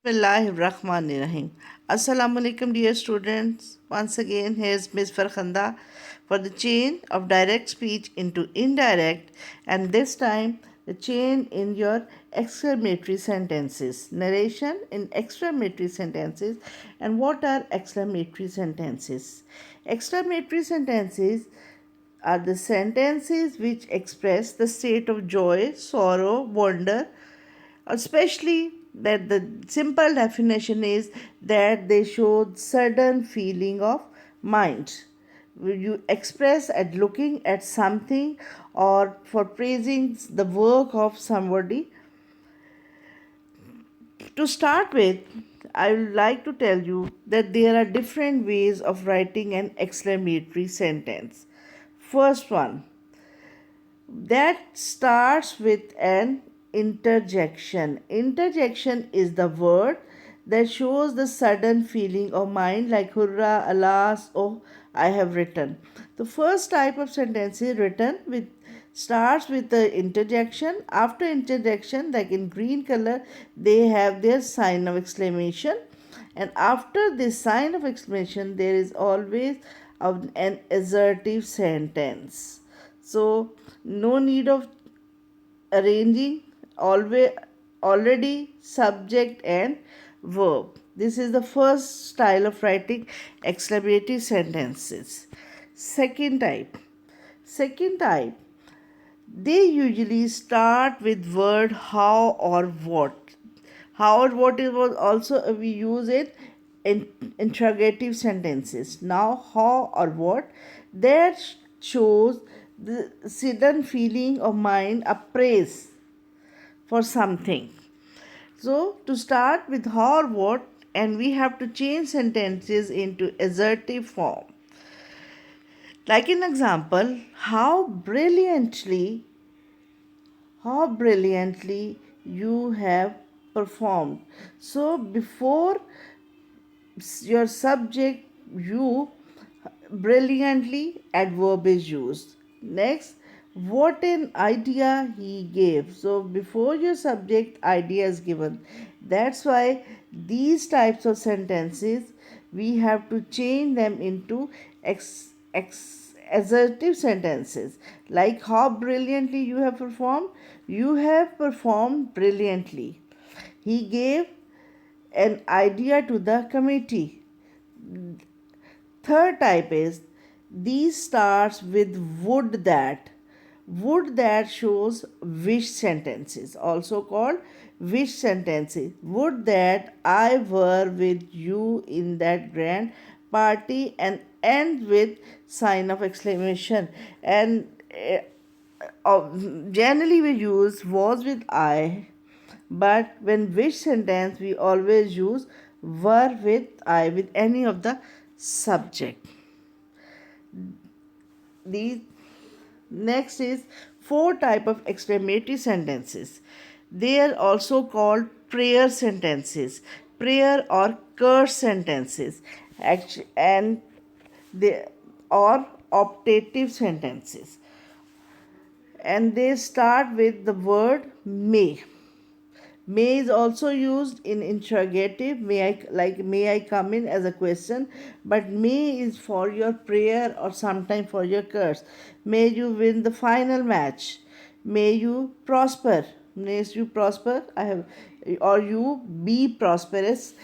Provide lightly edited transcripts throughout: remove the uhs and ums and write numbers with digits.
Bismillahirrahmanirrahim. Assalamu alaikum, dear students. Once again, here's Ms. Farkhanda for the chain of direct speech into indirect, and this time the chain in your exclamatory sentences. Narration in exclamatory sentences. And what are exclamatory sentences? Exclamatory sentences are the sentences which express the state of joy, sorrow, wonder, especially that the simple definition is that they show sudden feeling of mind. You express at looking at something or for praising the work of somebody. To start with, I would like to tell you that there are different ways of writing an exclamatory sentence. First one, that starts with an interjection. Interjection is the word that shows the sudden feeling of mind, like hurrah, alas, oh, I have written. The first type of sentence is written with starts with the interjection. After interjection, like in green color, they have their sign of exclamation, and after this sign of exclamation there is always an assertive sentence. So no need of arranging, always already subject and verb. This is the first style of writing exclamatory sentences. Second type, they usually start with word how or what. How or what is was also we use it in interrogative sentences. Now how or what, that shows the sudden feeling of mind, a praise for something. So to start with how or what, and we have to change sentences into assertive form. Like in example, how brilliantly you have performed. So before your subject, you, brilliantly, adverb is used. Next, what an idea he gave. So before your subject, idea is given. That's why these types of sentences we have to change them into assertive sentences. Like how brilliantly you have performed. You have performed brilliantly. He gave an idea to the committee. Third type is these starts with would that. Would that shows wish sentences, also called wish sentences. Would that I were with you in that grand party, and end with sign of exclamation. And generally we use was with I, but when wish sentence we always use were with I with any of the subject. The next is four type of exclamatory sentences. They are also called prayer sentences, prayer or curse sentences, and they or optative sentences, and they start with the word may. May is also used in interrogative. May I come in as a question, but may is for your prayer or sometime for your curse. May you win the final match. May you prosper. May you prosper. I have, or you be prosperous.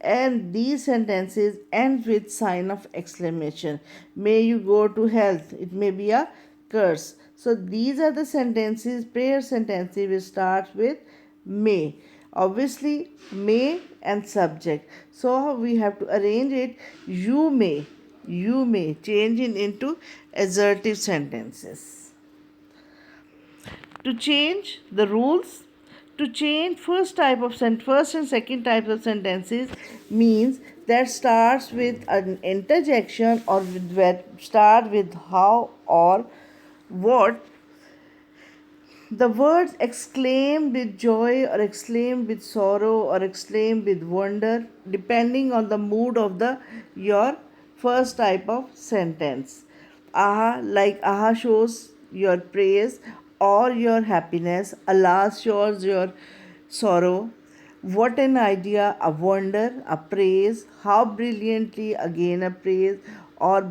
And these sentences end with sign of exclamation. May you go to health. It may be a curse. So these are the sentences, prayer sentences which start with may. Obviously may and subject. So we have to arrange it. You may change it into assertive sentences. To change the rules, to change first and second types of sentences means that starts with an interjection or start with how or what. The words exclaim with joy or exclaim with sorrow or exclaim with wonder, depending on the mood of the your first type of sentence. Aha, like aha shows your praise or your happiness. Alas shows your sorrow. What an idea, a wonder, a praise, how brilliantly, again a praise or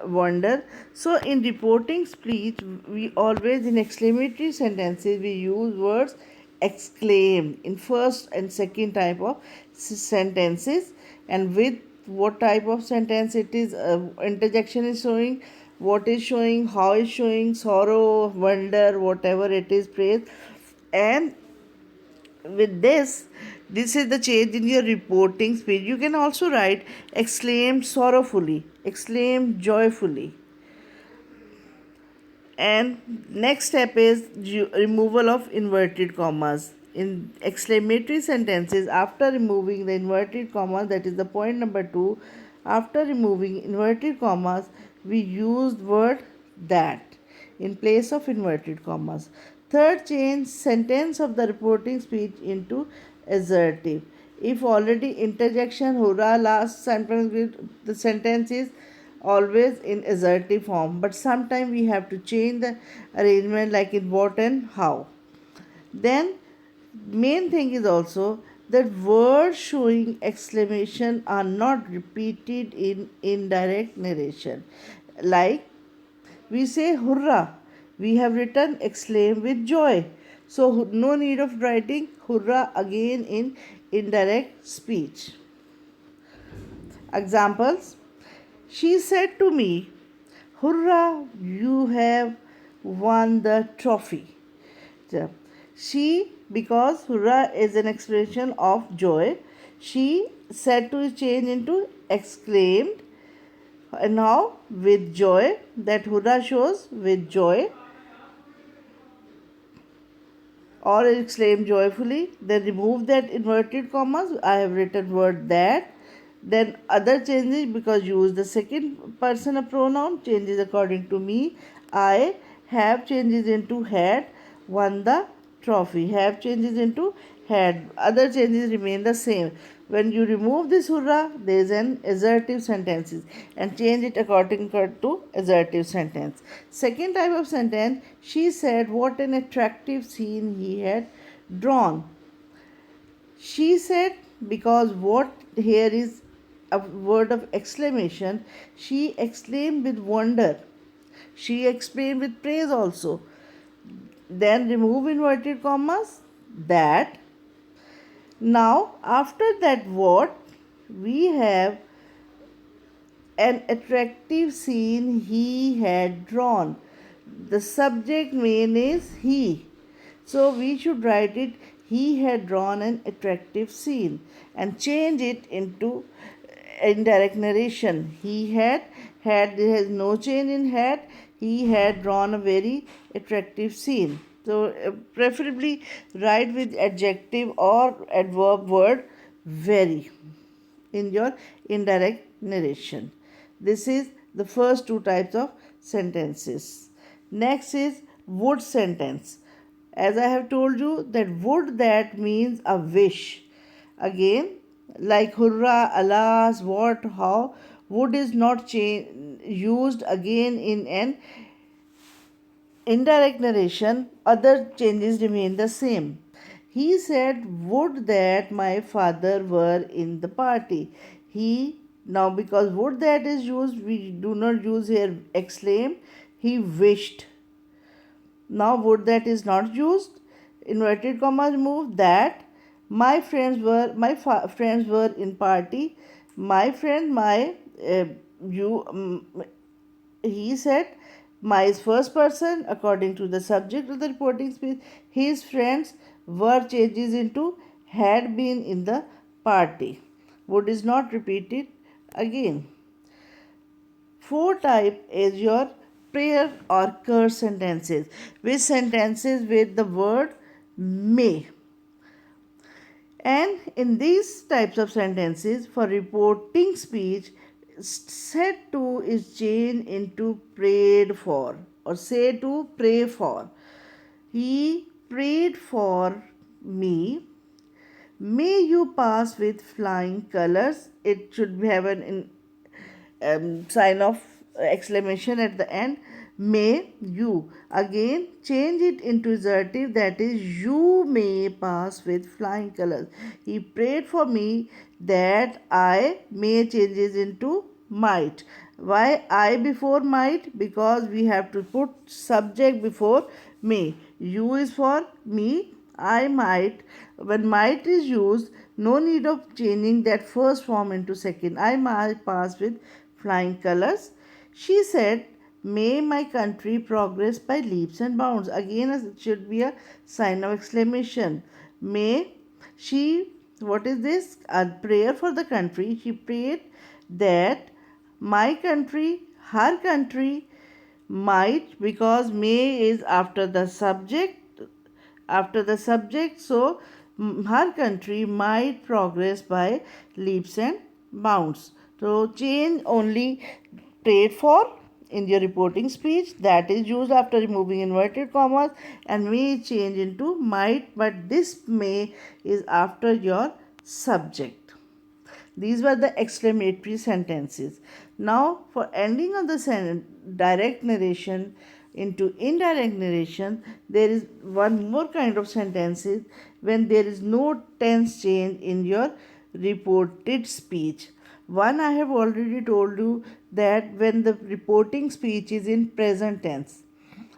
wonder. So, in reporting speech, we always in exclamatory sentences we use words exclaim in first and second type of sentences, and with what type of sentence it is, interjection is showing, what is showing, how is showing, sorrow, wonder, whatever it is, praise. And with this is the change in your reporting speed. You can also write exclaim sorrowfully, exclaim joyfully. And next step is removal of inverted commas in exclamatory sentences. After removing the inverted commas, that is the point number 2, after removing inverted commas we use word that in place of inverted commas. Third, change sentence of the reporting speech into assertive. If already interjection hurrah last sentence with the sentence is always in assertive form, but sometimes we have to change the arrangement like in what and how. Then main thing is also that words showing exclamation are not repeated in indirect narration. Like we say hurrah, we have written exclaim with joy. So no need of writing hurrah again in indirect speech. Examples: she said to me, hurrah, you have won the trophy. So, she, because hurrah is an expression of joy, she said to change into exclaimed. And now with joy, that hurrah shows with joy, or exclaim joyfully. Then remove that inverted commas. I have written word that. Then other changes, because use the second person of pronoun, changes according to me. I have changes into had, won the trophy. Have changes into had. Other changes remain the same. When you remove this hurrah, there is an assertive sentences and change it according to assertive sentence. Second type of sentence, she said what an attractive scene he had drawn. She said, because what here is a word of exclamation, she exclaimed with wonder. She exclaimed with praise also. Then remove inverted commas, that. Now, after that, what we have an attractive scene he had drawn. The subject main is he. So we should write it he had drawn an attractive scene and change it into indirect narration. He had there is no change in had. He had drawn a very attractive scene. So preferably write with adjective or adverb word very in your indirect narration. This is the first two types of sentences. Next is would sentence. As I have told you that would that means a wish. Again, like hurrah, alas, what, how, would is not used again in an indirect narration, other changes remain the same. He said, would that my father were in the party. He, now because would that is used, we do not use here exclaim. He wished. Now would that is not used. Inverted commas removed. That my friends were in party. My friend, my you he said my is first person according to the subject of the reporting speech. His friends were changes into had been in the party. Would is not repeated again. Fourth type is your prayer or curse sentences, which sentences with the word may. And in these types of sentences, for reporting speech, said to is changed into prayed for, or say to pray for. He prayed for me. May you pass with flying colors. It should have an sign of exclamation at the end. May you. Again, change it into assertive, that is, you may pass with flying colors. He prayed for me that I may changes into might. Why I before might? Because we have to put subject before may. You is for me, I might. When might is used, no need of changing that first form into second. I might pass with flying colors. She said, may my country progress by leaps and bounds. Again, it should be a sign of exclamation. May she, what is this? A prayer for the country. She prayed that my country, her country, might, because may is after the subject, so her country might progress by leaps and bounds. So change only prayed for in your reporting speech, that is used after removing inverted commas, and may change into might, but this may is after your subject. These were the exclamatory sentences. Now, for ending of the direct narration into indirect narration, there is one more kind of sentences when there is no tense change in your reported speech. One, I have already told you that when the reporting speech is in present tense,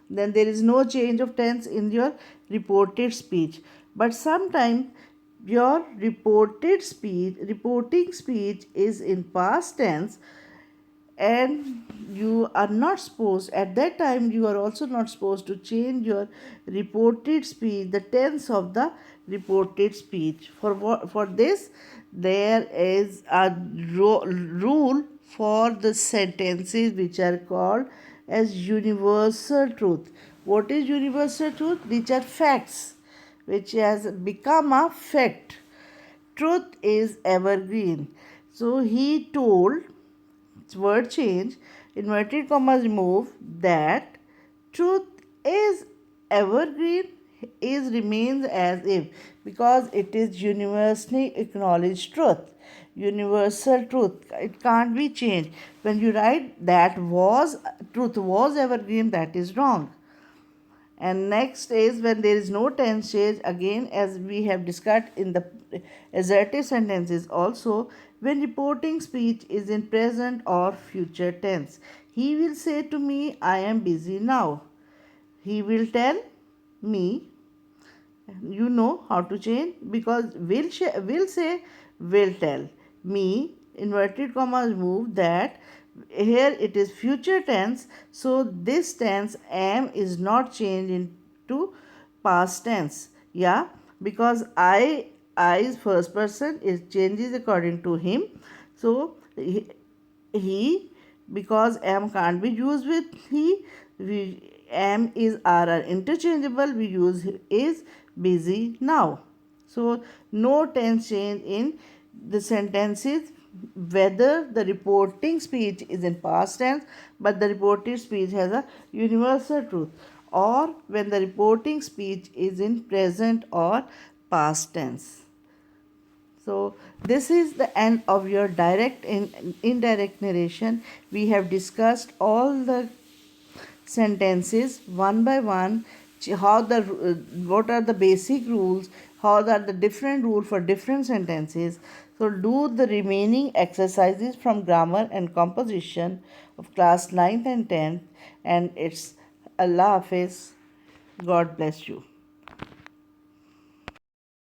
then there is no change of tense in your reported speech. But sometimes your reporting speech is in past tense, and you are not supposed, at that time you are also not supposed to change your reported speech, the tense of the reported speech. For this, there is a rule for the sentences which are called as universal truth. What is universal truth? These are facts which has become a fact. Truth is evergreen. So he told, word change, inverted commas remove, that truth is evergreen, is remains as if, because it is universally acknowledged truth, universal truth, it can't be changed. When you write that was truth was evergreen, that is wrong. And next is when there is no tense change, again as we have discussed in the assertive sentences also, when reporting speech is in present or future tense. He will say to me, I am busy now. He will tell me, you know how to change, because will say, will tell me, inverted commas move, that here it is future tense, so this tense am is not changed into past tense. Yeah, because I is first person, it changes according to him. So he, because am can't be used with he, we, am is are interchangeable, we use is busy now. So no tense change in the sentences whether the reporting speech is in past tense, but the reported speech has a universal truth, or when the reporting speech is in present or past tense. So this is the end of your direct and indirect narration. We have discussed all the sentences one by one, how the what are the basic rules, how are the different rules for different sentences. So do the remaining exercises from grammar and composition of class 9th and 10th, and it's Allah Hafiz. God bless you.